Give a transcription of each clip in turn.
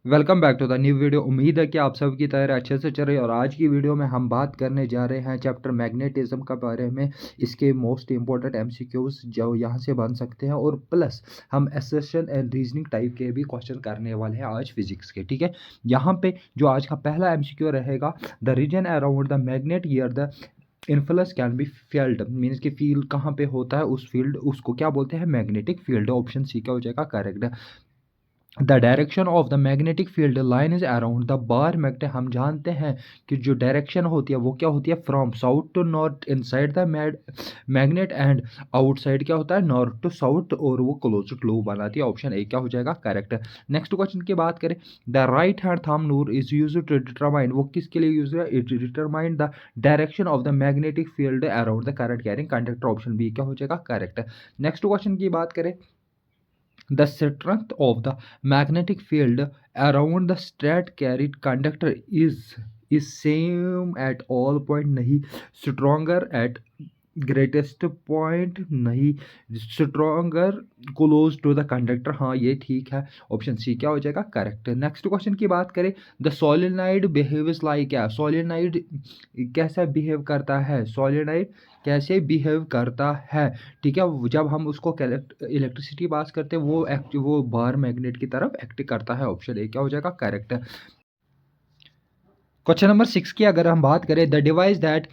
Welcome back to the new video. उम्मीद है कि आप सबकी तरह अच्छे से चल रही है। और आज की वीडियो में हम बात करने जा रहे हैं चैप्टर मैग्नेटिज्म का बारे में। इसके मोस्ट इंपॉर्टेंट एमसीक्यूज जो यहाँ से बन सकते हैं, और प्लस हम एसेशन एंड रीजनिंग टाइप के भी क्वेश्चन करने वाले हैं आज फिजिक्स के। ठीक है, यहाँ पे जो आज का पहला एमसीक्यू रहेगा, the region around the magnet year the influence can be felt, means कि फील्ड कहाँ पे होता है, उस फील्ड उसको क्या बोलते हैं, मैग्नेटिक फील्ड। ऑप्शन सी क्या हो जाएगा correct. The direction of the magnetic field line is around the bar magnet. हम जानते हैं कि जो डायरेक्शन होती है वो क्या होती है, from south to north inside the magnet, and outside क्या होता है, नॉर्थ टू साउथ, और वो क्लोज ग्लोब बनाती है। ऑप्शन ए क्या हो जाएगा करेक्ट। नेक्स्ट क्वेश्चन की बात करें, the right hand thumb rule is use to determine, वो किसके लिए यूज है, it determine the direction of the magnetic field around the current carrying conductor. Option B क्या हो जाएगा करेक्ट। नेक्स्ट क्वेश्चन की बात करें, the strength of the magnetic field around the straight carried conductor is same at all point, नहीं, stronger at greatest point, नहीं, stronger close to the conductor, हाँ ये ठीक है। ऑप्शन सी क्या हो जाएगा करेक्ट। नेक्स्ट क्वेश्चन की बात करें, द सोलेनाइड बिहेव्स लाइक, क्या सोलेनाइड कैसा बिहेव करता है, सोलेनाइड कैसे बिहेव करता है, ठीक है, जब हम उसको इलेक्ट्रिसिटी पास करते हैं वो बार मैग्नेट की तरफ एक्ट करता है। ऑप्शन ए क्या हो जाएगा करेक्ट। क्वेश्चन नंबर 6 की अगर हम बात करें, the device that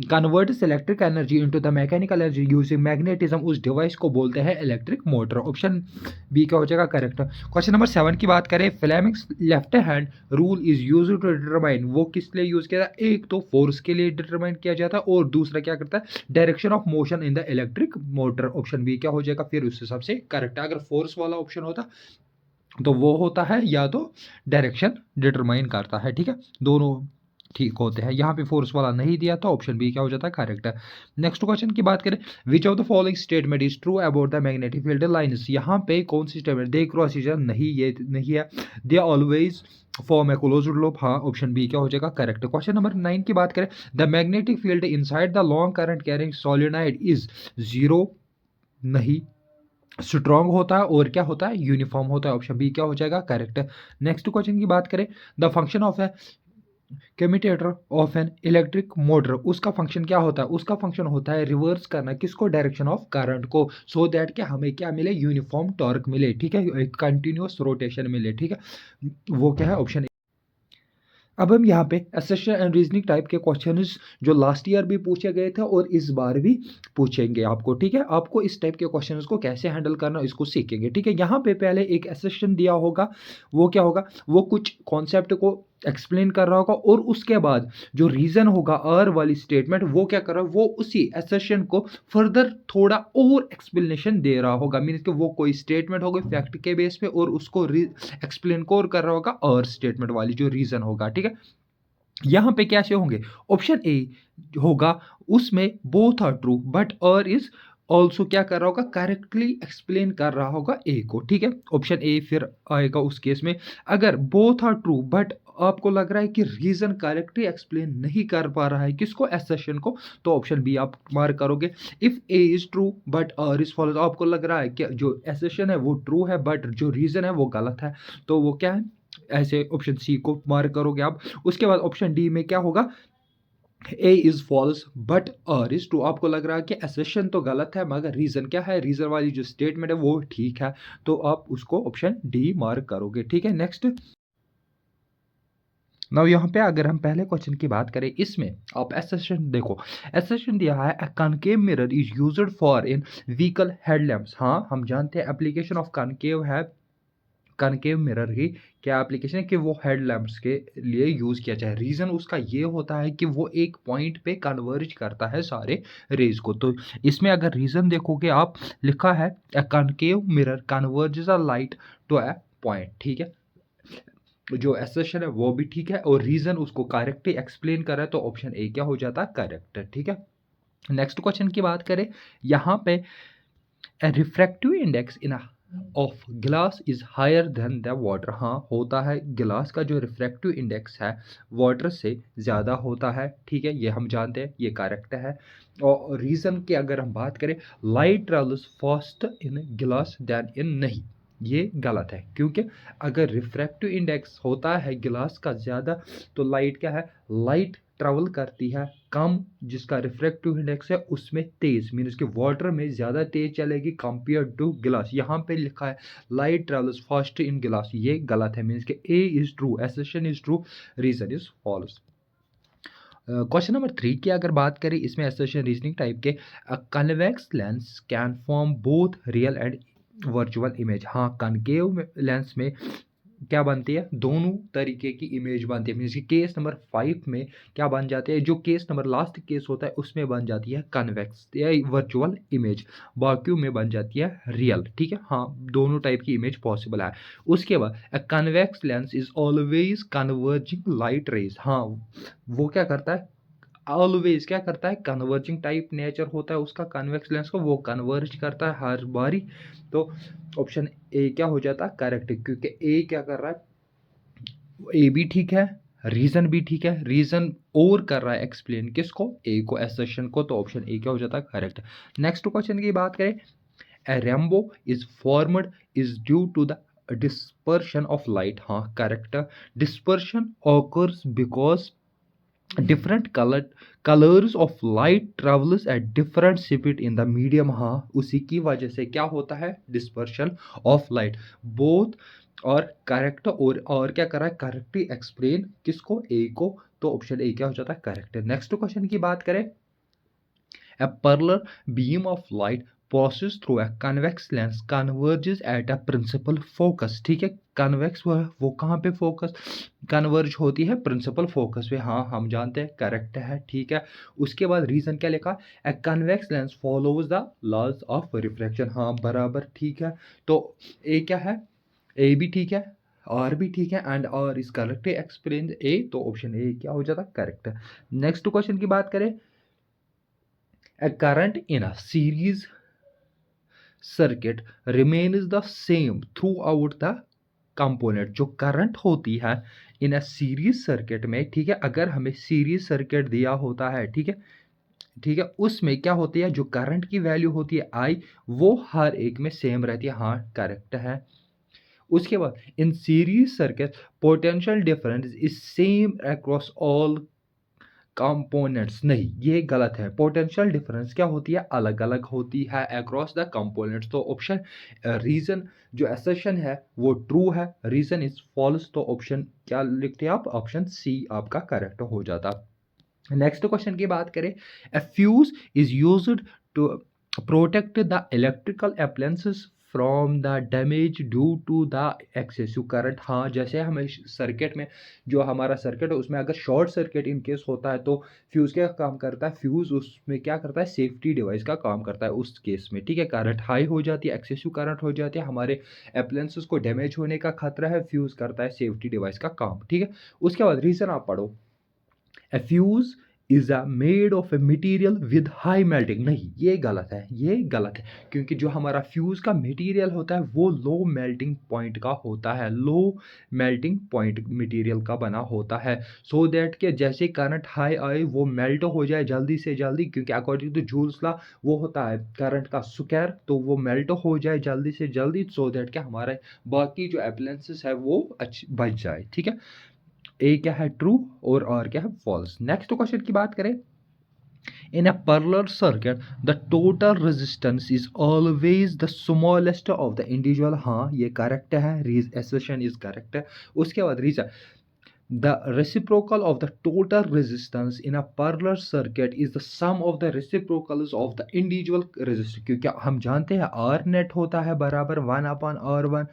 converts electric energy into the mechanical energy using magnetism, उस डिवाइस को बोलते हैं इलेक्ट्रिक मोटर। ऑप्शन बी क्या हो जाएगा करेक्ट। क्वेश्चन नंबर 7 की बात करें, Fleming's left hand rule is use to determine, वो किस लिए यूज किया जाता है, एक तो फोर्स के लिए डिटरमाइन किया जाता है, और दूसरा क्या करता है, direction of motion in the electric motor. Option B क्या हो जाएगा फिर उस हिसाब से करेक्ट। अगर फोर्स वाला ऑप्शन होता तो वो होता है या तो डायरेक्शन डिटरमाइन करता है, ठीक है, दोनों ठीक होते हैं। यहाँ पे फोर्स वाला नहीं दिया तो ऑप्शन बी क्या हो जाता है करेक्ट है। नेक्स्ट क्वेश्चन की बात करें, which of the following statement is true about the magnetic field lines, यहाँ पे कौन सी statement, they cross each other, नहीं ये नहीं है, they always form a closed loop, हाँ ऑप्शन बी क्या हो जाएगा करेक्ट। क्वेश्चन नंबर 9 की बात करें, the magnetic field inside the long current carrying solenoid is zero, नहीं, स्ट्रॉन्ग होता है, और क्या होता है, यूनिफॉर्म होता है। ऑप्शन बी क्या हो जाएगा करेक्ट। नेक्स्ट क्वेश्चन की बात करें, the function of A commutator of an electric motor, उसका फंक्शन क्या होता है, उसका फंक्शन होता है रिवर्स करना, किसको, डायरेक्शन ऑफ करंट को, सो दैट कि हमें क्या मिले, यूनिफॉर्म टॉर्क मिले, ठीक है, एक कंटिन्यूअस रोटेशन मिले, ठीक है, वो क्या है ऑप्शन। अब हम यहाँ पे एसेशन एंड रीजनिंग टाइप के क्वेश्चंस जो लास्ट ईयर भी पूछे गए थे और इस बार भी पूछेंगे आपको, ठीक है, आपको इस टाइप के क्वेश्चंस को कैसे हैंडल करना इसको सीखेंगे, ठीक है। यहाँ पे पहले एक एसेशन दिया होगा, वो क्या होगा, वो कुछ कॉन्सेप्ट को एक्सप्लेन कर रहा होगा, और उसके बाद जो रीजन होगा आर वाली स्टेटमेंट, वो क्या कर रहा है, वो उसी एसेशन को फर्दर थोड़ा और एक्सप्लेनेशन दे रहा होगा, मीन्स कि वो कोई स्टेटमेंट होगी फैक्ट के बेस पे, और उसको एक्सप्लेन को और कर रहा होगा और स्टेटमेंट वाली जो रीजन होगा, ठीक है। यहां पे कैसे होंगे, ऑप्शन ए होगा, उसमें बोथ आर ट्रू बट और इज ऑल्सो क्या कर रहा होगा, करेक्टली एक्सप्लेन कर रहा होगा ए को, ठीक है, ऑप्शन ए फिर आएगा उस केस में। अगर बोथ आर ट्रू बट आपको लग रहा है कि रीजन करेक्टली एक्सप्लेन नहीं कर पा रहा है किसको, एसेशन को, तो ऑप्शन बी आप मार्क करोगे। If A is true but R is false, आपको लग रहा है कि जो एसेशन है वो ट्रू है बट जो रीजन है वो गलत है, तो वो क्या है, ऐसे ऑप्शन सी को मार्क करोगे आप। उसके बाद ऑप्शन डी में क्या होगा, A is false but R is true, आपको लग रहा है कि एसेशन तो गलत है मगर रीजन क्या है, रीजन वाली जो स्टेटमेंट है वो ठीक है, तो आप उसको ऑप्शन डी मार्क करोगे, ठीक है। नेक्स्ट नाउ यहाँ पे अगर हम पहले क्वेश्चन की बात करें, इसमें आप एसेशन देखो, एसेशन दिया है, a concave mirror is used for in vehicle headlamps, हाँ हम जानते हैं एप्लीकेशन ऑफ कनकेव है, कनकेव मिरर की क्या एप्लीकेशन है कि वो हेडलैम्प्स के लिए यूज़ किया जाए। रीज़न उसका ये होता है कि वो एक पॉइंट पे कन्वर्ज करता है सारे रेज को, तो इसमें अगर रीज़न देखोगे आप, लिखा है a concave mirror converges a light to a point, ठीक है, जो एसेशन है वो भी ठीक है, और रीज़न उसको करेक्टली एक्सप्लेन कर रहा है, तो ऑप्शन ए क्या हो जाता है करेक्ट, ठीक है। नेक्स्ट क्वेश्चन की बात करें, यहाँ पे refractive index in of glass is higher than the water, हाँ होता है, गिलास का जो रिफ्रैक्टिव इंडेक्स है वाटर से ज़्यादा होता है, ठीक है, ये हम जानते हैं, ये करेक्ट है। और रीज़न की अगर हम बात करें, लाइट ट्रेवल्स फास्ट इन गिलास देन इन, नहीं, ये गलत है, क्योंकि अगर रिफ्रैक्टिव इंडेक्स होता है गिलास का ज़्यादा तो लाइट क्या है, लाइट ट्रेवल करती है कम, जिसका रिफ्रैक्टिव इंडेक्स है उसमें तेज, मीन्स कि वाटर में ज़्यादा तेज चलेगी कंपेयर टू गिलास। यहाँ पे लिखा है लाइट ट्रेवल्स फास्ट इन गिलास, ये गलत है, मीन्स कि A is true, assertion is true, reason is false. Question number 3 की अगर बात करें, इसमें एसोसिएशन रीजनिंग टाइप के, convex lens can form both real and virtual image. हाँ, कनकेव लेंस में क्या बनती है, दोनों तरीके की इमेज बनती है, मीन्स कि केस नंबर 5 में क्या बन जाते हैं, जो केस नंबर लास्ट केस होता है उसमें बन जाती है कन्वेक्स या वर्चुअल इमेज, बाकियों में बन जाती है रियल। ठीक है, हाँ, दोनों टाइप की इमेज पॉसिबल है। उसके बाद अ convex lens is always converging light rays. हाँ, वो क्या करता है, ऑलवेज क्या करता है, कन्वर्जिंग टाइप नेचर होता है उसका कन्वेक्स लेंस को, वो कन्वर्ज करता है हर बारी। तो ऑप्शन ए क्या हो जाता है करेक्ट, क्योंकि ए क्या कर रहा है, ए भी ठीक है, रीजन भी ठीक है, रीजन और कर रहा है एक्सप्लेन किसको, ए को, एसर्शन को, तो ऑप्शन ए क्या हो जाता है करेक्ट। नेक्स्ट क्वेश्चन की बात करें, a rainbow is formed is due to the dispersion of light. हाँ, correct. Dispersion occurs because different colors of light travels at different speed in the medium। हाँ, उसी की वजह से क्या होता है, डिस्पर्शन ऑफ लाइट, बोथ और करेक्ट, और क्या कर रहा है, करेक्टली एक्सप्लेन किसको, ए को, तो ऑप्शन ए क्या हो जाता है करेक्ट। नेक्स्ट क्वेश्चन की बात करें, a parallel beam of light passes through a convex lens converges at a principal focus। ठीक है, कन्वेक्स वो कहाँ पे फोकस कन्वर्ज होती है, प्रिंसिपल फोकस पे। हाँ, हम जानते हैं, करेक्ट है, ठीक है। उसके बाद रीजन क्या लिखा, a convex lens follows the laws of refraction. हाँ, बराबर ठीक है, तो ए क्या है, ए भी ठीक है, आर भी ठीक है, and R is correctly explain A, तो ऑप्शन ए क्या हो जाता है करेक्ट। नेक्स्ट क्वेश्चन की बात करें, a current in a series circuit remains the same throughout the component. जो करंट होती है इन अ सीरीज सर्किट में, ठीक है, अगर हमें सीरीज सर्किट दिया होता है, ठीक है, ठीक है, उसमें क्या होती है, जो करंट की वैल्यू होती है आई, वो हर एक में सेम रहती है। हाँ, करेक्ट है। उसके बाद in series circuit potential difference is same across all components. नहीं, ये गलत है, पोटेंशियल डिफरेंस क्या होती है, अलग अलग होती है अक्रॉस द कंपोनेंट्स। तो ऑप्शन रीजन जो असर्शन है वो ट्रू है, रीजन इज फॉल्स, तो ऑप्शन क्या लिखते हैं आप, ऑप्शन सी आपका करेक्ट हो जाता। नेक्स्ट क्वेश्चन की बात करें, a fuse is used to protect the electrical appliances from the damage due to the excessive current. हाँ, जैसे हमें सर्किट में, जो हमारा सर्किट है उसमें अगर शॉर्ट सर्किट इन केस होता है तो फ्यूज़ क्या काम करता है, फ्यूज़ उसमें क्या करता है, सेफ्टी डिवाइस का काम करता है उस केस में। ठीक है, करंट हाई हो जाती है, एक्सेसिव करंट हो जाती है, हमारे अप्लायंसेस को डैमेज होने का खतरा है, फ्यूज़ करता है सेफ्टी डिवाइस का काम। ठीक है, उसके बाद रीज़न आप पढ़ो, a fuse is a made of a material with high melting। नहीं, ये गलत है, ये गलत है, क्योंकि जो हमारा फ्यूज का मटेरियल होता है वो लो मेल्टिंग पॉइंट का होता है, लो मेल्टिंग पॉइंट मटेरियल का बना होता है, सो दैट के जैसे करंट हाई आए वो मेल्ट हो जाए जल्दी से जल्दी, क्योंकि अकॉर्डिंग टू जूल्स लॉ वो होता है करंट का स्क्वायर, तो वो मेल्ट हो जाए जल्दी से जल्दी, सो दैट के हमारे बाकी जो अप्लायंसेस है वो अच्छी बच जाए। ठीक है, ए क्या है ट्रू और आर क्या है फॉल्स। नेक्स्ट क्वेश्चन की बात करें, इन अ parallel circuit the total resistance is always the smallest of the individual। हाँ, ये करेक्ट है, assertion is करेक्ट है। उसके बाद reason, the reciprocal of the total resistance in a parallel circuit is the sum of the reciprocals of the individual resistance। क्योंकि हम जानते हैं आर नेट होता है बराबर 1/R1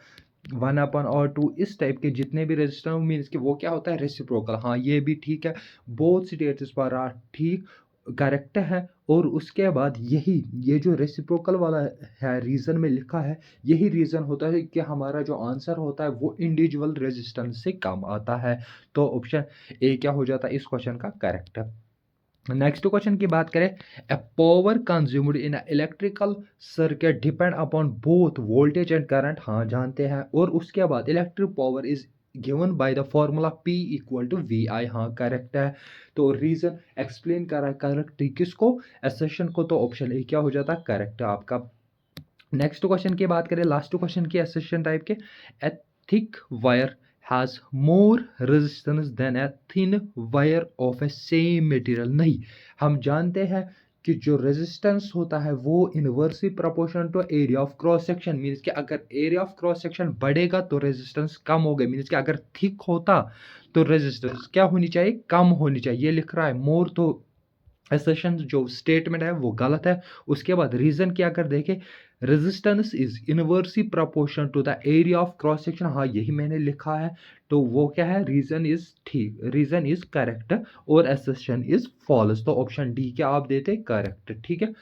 1/R2, इस टाइप के जितने भी रेजिस्टेंस मीन्स कि वो क्या होता है, रेसिप्रोकल। हाँ, ये भी ठीक है, बोथ स्टेट्स पर आर ठीक करेक्ट है। और उसके बाद यही, ये जो रेसिप्रोकल वाला है रीज़न में लिखा है, यही रीज़न होता है कि हमारा जो आंसर होता है वो इंडिविजुअल रेजिस्टेंस से कम आता है, तो ऑप्शन ए क्या हो जाता है इस क्वेश्चन का करेक्ट है। नेक्स्ट क्वेश्चन की बात करें, a power consumed in electrical circuit depend upon both voltage and current. हाँ, जानते हैं, और उसके बाद electric power is given by the formula P equal to V I. हाँ, करेक्ट है, तो रीजन एक्सप्लेन कर रहा है करेक्ट किसको, एसेशन को, तो ऑप्शन ए क्या हो जाता है करेक्ट आपका। नेक्स्ट क्वेश्चन की बात करें, लास्ट क्वेश्चन की assertion टाइप के, a thick wire has more resistance than a thin wire of a same material. नहीं, हम जानते हैं कि जो रेजिस्टेंस होता है वो inversely proportional to area of cross section, means कि अगर एरिया ऑफ क्रॉस सेक्शन बढ़ेगा तो रेजिस्टेंस कम हो गई, मीन्स कि अगर थिक होता तो रेजिस्टेंस क्या होनी चाहिए, कम होनी चाहिए। ये लिख रहा है मोर, तो असर्शन जो स्टेटमेंट है वो गलत है। उसके बाद रीजन की अगर देखें, resistance is inversely proportional to the area of cross section, हाँ यही मैंने लिखा है, तो वो क्या है, रीजन इज ठीक, रीजन इज करेक्ट और असर्शन इज फॉल्स, तो ऑप्शन डी क्या आप देते करेक्ट। ठीक है,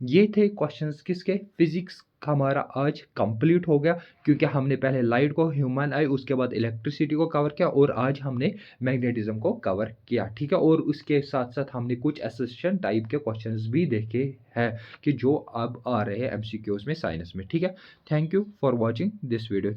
ये थे क्वेश्चंस किसके, फिजिक्स का हमारा आज कंप्लीट हो गया, क्योंकि हमने पहले लाइट को, ह्यूमन आई, उसके बाद इलेक्ट्रिसिटी को कवर किया और आज हमने मैग्नेटिज्म को कवर किया। ठीक है, और उसके साथ साथ हमने कुछ एसेशन टाइप के क्वेश्चंस भी देखे हैं कि जो अब आ रहे हैं एमसीक्यूज में साइंस में। ठीक है, thank you for watching this video.